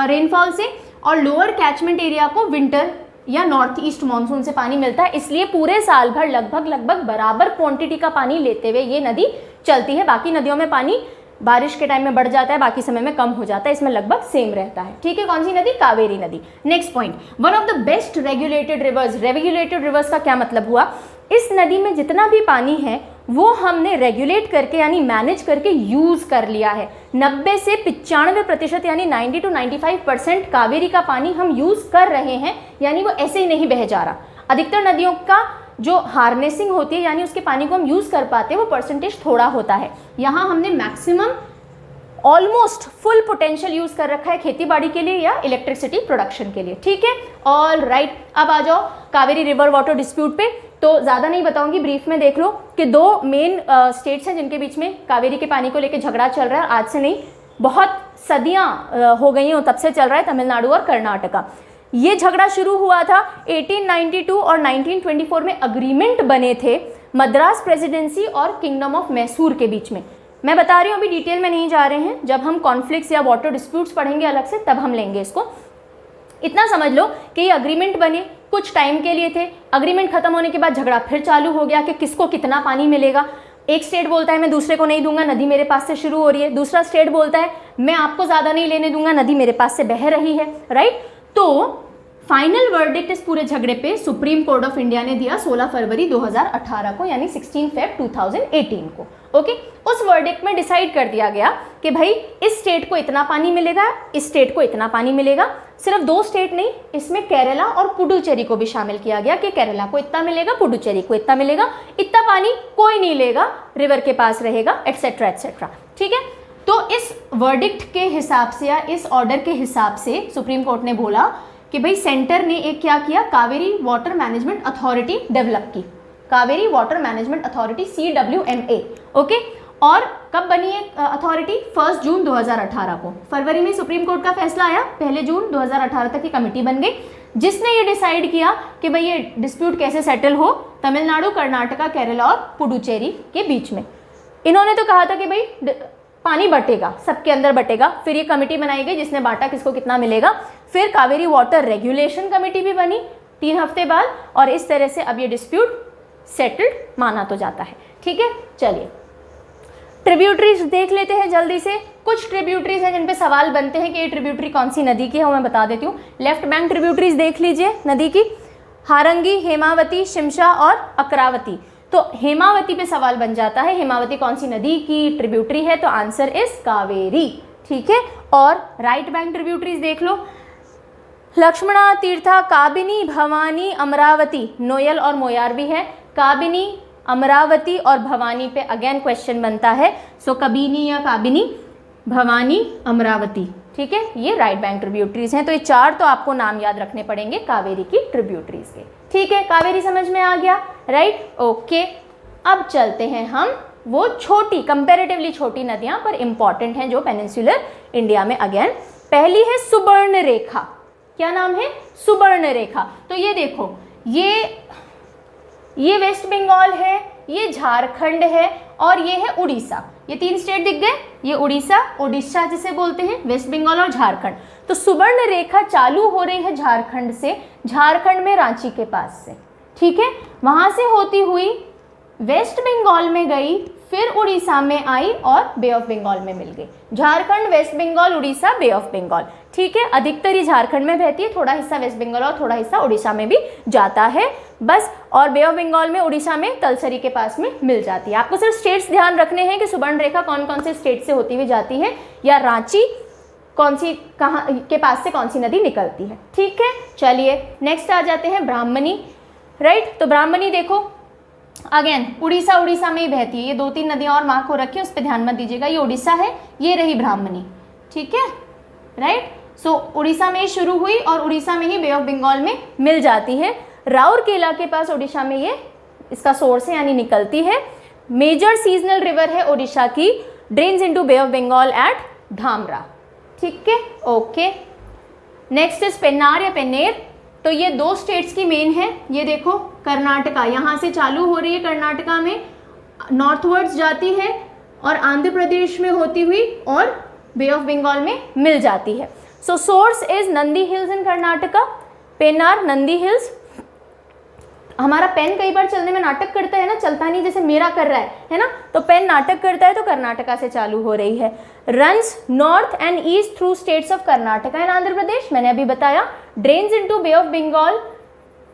Speaker 1: रेनफॉल से और लोअर कैचमेंट एरिया को विंटर या नॉर्थ ईस्ट मानसून से पानी मिलता है, इसलिए पूरे साल भर लगभग बराबर क्वांटिटी का पानी लेते हुए ये नदी चलती है। बाकी नदियों में पानी बारिश के टाइम में बढ़ जाता है, बाकी समय में कम हो जाता है, इसमें लगभग सेम रहता है, ठीक है। कौन सी नदी? कावेरी नदी। Next point, one of the best regulated reverse. Regulated reverse का क्या मतलब हुआ? इस नदी में जितना भी पानी है वो हमने रेगुलेट करके यानी मैनेज करके यूज कर लिया है। 90 से 95% यानी 90 to 95% कावेरी का पानी हम यूज कर रहे हैं, यानी वो ऐसे ही नहीं बह जा रहा। अधिकतर नदियों का जो हार्नेसिंग होती है यानी उसके पानी को हम यूज कर पाते हैं, वो परसेंटेज थोड़ा होता है। यहाँ हमने maximum almost full potential use कर रखा है खेती बाड़ी के लिए या इलेक्ट्रिसिटी प्रोडक्शन के लिए, ठीक है। ऑल राइट, अब आ जाओ कावेरी रिवर वाटर डिस्प्यूट पे। तो ज़्यादा नहीं बताऊंगी, ब्रीफ में देख लो कि 2 मेन स्टेट्स हैं जिनके बीच में कावेरी के पानी को लेकर झगड़ा चल रहा है। आज से नहीं, बहुत सदियां हो गई हैं, तब से चल रहा है, तमिलनाडु और कर्नाटका। ये झगड़ा शुरू हुआ था 1892 और 1924 में अग्रीमेंट बने थे मद्रास प्रेसिडेंसी और किंगडम ऑफ मैसूर के बीच में। मैं बता रही हूँ, अभी डिटेल में नहीं जा रहे हैं, जब हम कॉन्फ्लिक्ट्स या वाटर डिस्प्यूट्स पढ़ेंगे अलग से तब हम लेंगे इसको। इतना समझ लो कि ये अग्रीमेंट बने, कुछ टाइम के लिए थे, अग्रीमेंट खत्म होने के बाद झगड़ा फिर चालू हो गया कि किसको कितना पानी मिलेगा। एक स्टेट बोलता है मैं दूसरे को नहीं दूंगा, नदी मेरे पास से शुरू हो रही है, दूसरा स्टेट बोलता है मैं आपको ज़्यादा नहीं लेने दूंगा, नदी मेरे पास से बह रही है, राइट। तो फाइनल वर्डिक्ट इस पूरे झगड़े पे सुप्रीम कोर्ट ऑफ इंडिया ने दिया 16 फरवरी 2018 को, यानी 16 फेब 2018 को। ओके, उस वर्डिक्ट में डिसाइड कर दिया गया कि भाई इस स्टेट को इतना पानी मिलेगा, इस स्टेट को इतना पानी मिलेगा। सिर्फ 2 स्टेट नहीं, इसमें केरला और पुडुचेरी को भी शामिल किया गया कि केरला को इतना मिलेगा, पुडुचेरी को इतना मिलेगा, इतना पानी कोई नहीं लेगा, रिवर के पास रहेगा, एटसेट्रा एटसेट्रा। ठीक है, तो इस वर्डिक्ट के हिसाब से या इस ऑर्डर के हिसाब से सुप्रीम कोर्ट ने बोला कि भाई सेंटर ने एक क्या किया, Kaveri water management authority develop की, Kaveri water management authority CWMA। Okay, और कब बनी है अथॉरिटी? 1 जून 2018 को। फरवरी में सुप्रीम कोर्ट का फैसला आया, 1 जून 2018 तक की कमेटी बन गई जिसने ये डिसाइड किया कि भाई ये डिस्प्यूट कैसे सेटल हो तमिलनाडु, कर्नाटका, केरला और पुडुचेरी के बीच में। इन्होंने तो कहा था कि भाई पानी बटेगा, सबके अंदर बटेगा। फिर ये कमेटी बनाई गई जिसने बांटा किसको कितना मिलेगा। फिर कावेरी वाटर रेगुलेशन कमेटी भी बनी 3 हफ्ते बाद, और इस तरह से अब ये डिस्प्यूट सेटल्ड माना तो जाता है। ठीक है, चलिए ट्रिब्यूटरीज देख लेते हैं जल्दी से। कुछ ट्रिब्यूटरीज हैं जिन पे सवाल बनते हैं कि ये ट्रिब्यूटरी कौन सी नदी की है, वो मैं बता देती हूँ। लेफ्ट बैंक ट्रिब्यूटरीज देख लीजिए नदी की, हारंगी, हेमावती, शिमशा और अकरावती। तो हेमावती पे सवाल बन जाता है, हेमावती कौन सी नदी की ट्रिब्यूटरी है, तो आंसर इज कावेरी। ठीक है, और राइट बैंक ट्रिब्यूटरीज देख लो, लक्ष्मणा, तीर्था, काबिनी, भवानी, अमरावती, नोयल और मोयार भी है। काबिनी, अमरावती और भवानी पे अगेन क्वेश्चन बनता है, सो कबीनी या काबिनी, भवानी, अमरावती। ठीक है, ये राइट बैंक ट्रिब्यूटरीज हैं। तो ये 4 तो आपको नाम याद रखने पड़ेंगे कावेरी की ट्रिब्यूटरीज के। ठीक है, कावेरी समझ में आ गया, राइट। ओके, अब चलते हैं हम वो छोटी, कंपैरेटिवली छोटी नदियां पर इंपॉर्टेंट हैं जो पेनिनसुलर इंडिया में। अगेन पहली है सुबर्ण रेखा। क्या नाम है? सुबर्ण रेखा। तो ये देखो, ये वेस्ट बंगाल है, ये झारखंड है और ये है उड़ीसा। ये 3 स्टेट दिख गए, ये उड़ीसा जिसे बोलते हैं, वेस्ट बंगाल और झारखंड। तो सुवर्ण रेखा चालू हो रही है झारखंड से, झारखंड में रांची के पास से। ठीक है, वहां से होती हुई वेस्ट बंगाल में गई, फिर उड़ीसा में आई और बे ऑफ बंगाल में मिल गई। Jharkhand, West Bengal, Orissa, Bay of Bengal. ठीक है, अधिकतर ये झारखंड में बहती है, थोड़ा हिस्सा वेस्ट बंगाल और थोड़ा हिस्सा उड़ीसा में भी जाता है बस। और बे ऑफ बंगाल में, उड़ीसा में तलसरी के पास में मिल जाती है। आपको सिर्फ स्टेट्स ध्यान रखने हैं कि सुवर्ण रेखा कौन कौन से स्टेट से होती हुई जाती है, या रांची कौन सी, कहाँ के पास से कौन सी नदी निकलती है। ठीक है, चलिए नेक्स्ट आ जाते हैं ब्राह्मणी। राइट, तो ब्राह्मणी देखो अगेन उड़ीसा में ही बहती है। ये 2-3 नदियां और मार्क हो रखी है, उस पर ध्यान मत दीजिएगा। ये उड़ीसा है, ये रही ब्राह्मणी। ठीक है, राइट। सो उड़ीसा में ही शुरू हुई और उड़ीसा में ही बे ऑफ बंगाल में मिल जाती है। राउरकेला के पास ओडिशा में ये इसका सोर्स है, यानी निकलती है। मेजर सीजनल रिवर है ओडिशा की, drains into bay of Bengal at Dhamra. ठीक है, ओके। नेक्स्ट इज पेन्नार या पेन्नेर। तो ये 2 स्टेट्स की मेन है। ये देखो कर्नाटका, यहाँ से चालू हो रही है, कर्नाटका में नॉर्थवर्ड्स जाती है और आंध्र प्रदेश में होती हुई और बे ऑफ बंगाल में मिल जाती है। So source is Nandi Hills in Karnataka, Pennar, Nandi Hills. हमारा पेन कई बार चलने में नाटक करता है ना, चलता नहीं जैसे मेरा कर रहा है ना, तो पेन नाटक करता है, तो कर्नाटका से चालू हो रही है। Runs north and east through states of Karnataka and Andhra Pradesh, मैंने अभी बताया। Drains into bay of Bengal,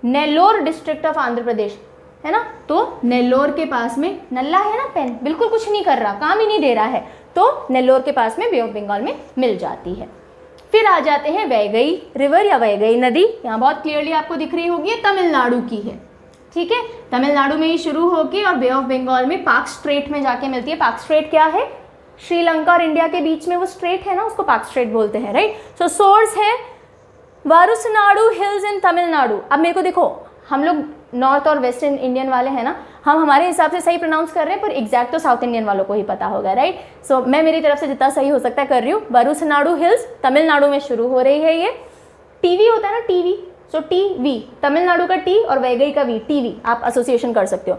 Speaker 1: Nellore district of Andhra Pradesh, है ना। तो नेल्लोर के पास में, नल्ला है ना पेन, बिल्कुल कुछ नहीं कर रहा, काम ही नहीं दे रहा है, तो नेल्लोर के पास में बे ऑफ बंगाल में मिल जाती है। फिर आ जाते हैं वैगई रिवर या वैगई नदी। यहाँ बहुत क्लियरली आपको दिख रही होगी, तमिलनाडु की है। ठीक है, तमिलनाडु में ही शुरू होगी और बे ऑफ बंगाल में पाक स्ट्रेट में जाके मिलती है। पाक स्ट्रेट क्या है? श्रीलंका और इंडिया के बीच में वो स्ट्रेट है ना, उसको पाक स्ट्रेट बोलते हैं, राइट। सो सोर्स है वारुसनाडु हिल्स इन तमिलनाडु। अब मेरे को देखो, हम लोग नॉर्थ और वेस्टर्न इंडियन वाले हैं ना, हम हमारे हिसाब से सही प्रोनाउंस कर रहे हैं, पर एग्जैक्ट तो साउथ इंडियन वालों को ही पता होगा, राइट। सो मैं मेरी तरफ से जितना सही हो सकता है कर रही हूँ। वारुसनाडु हिल्स तमिलनाडु में शुरू हो रही है। ये टीवी होता है ना, टीवी, सो टी-वी, तमिलनाडु का टी और वैगई का वी, टीवी, आप एसोसिएशन कर सकते हो।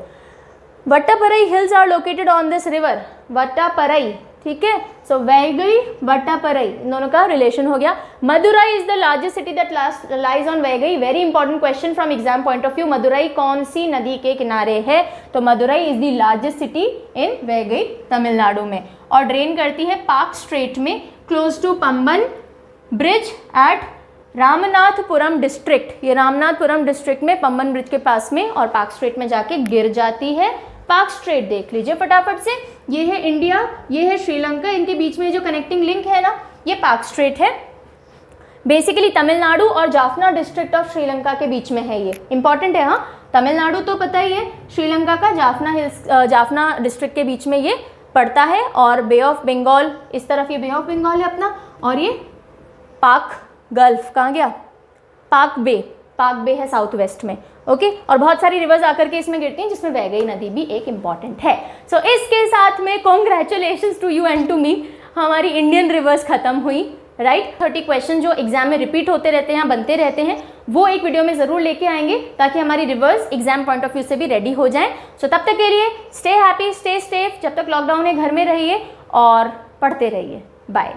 Speaker 1: Vattaparai hills are located on this river. Vattaparai, ठीक है। सो वैगई वट्टापरई, इन दोनों का रिलेशन हो गया। Madurai is the largest city that lies on Vaigai, very important question from exam point of view. Madurai कौन सी नदी के किनारे है? तो Madurai is the largest city in Vaigai, Tamil Nadu में, और ड्रेन करती है पार्क स्ट्रेट में close to Pamban bridge at Ramanathapuram district. ये रामनाथपुरम डिस्ट्रिक्ट में पंबन ब्रिज के पास में और पार्क स्ट्रेट में जाके गिर जाती है। पार्क स्ट्रेट देख लीजिए फटाफट से, ये है इंडिया, ये है श्रीलंका, इनके बीच में जो कनेक्टिंग लिंक है ना, ये पार्क स्ट्रेट है। बेसिकली तमिलनाडु और जाफना डिस्ट्रिक्ट ऑफ श्रीलंका के बीच में है, ये इंपॉर्टेंट है। हाँ, तमिलनाडु तो पता ही है, श्रीलंका का जाफना डिस्ट्रिक्ट के बीच में ये पड़ता है। और बे ऑफ बंगाल, इस तरफ ये बे ऑफ बंगाल है अपना, और ये पाक गल्फ कहाँ गया? पाक बे है साउथ वेस्ट में, ओके। और बहुत सारी रिवर्स आकर के इसमें गिरती हैं, जिसमें वैगई नदी भी एक इंपॉर्टेंट है। सो इसके साथ में congratulations to you and to me, हमारी इंडियन रिवर्स खत्म हुई, राइट। 30 क्वेश्चन जो एग्जाम में रिपीट होते रहते हैं, बनते रहते हैं, वो एक वीडियो में ज़रूर लेके आएंगे, ताकि हमारी reverse exam point of view से भी रेडी हो जाएं। सो तब तक के लिए स्टे हैप्पी, स्टे सेफ, जब तक लॉकडाउन है घर में रहिए और पढ़ते रहिए। बाय।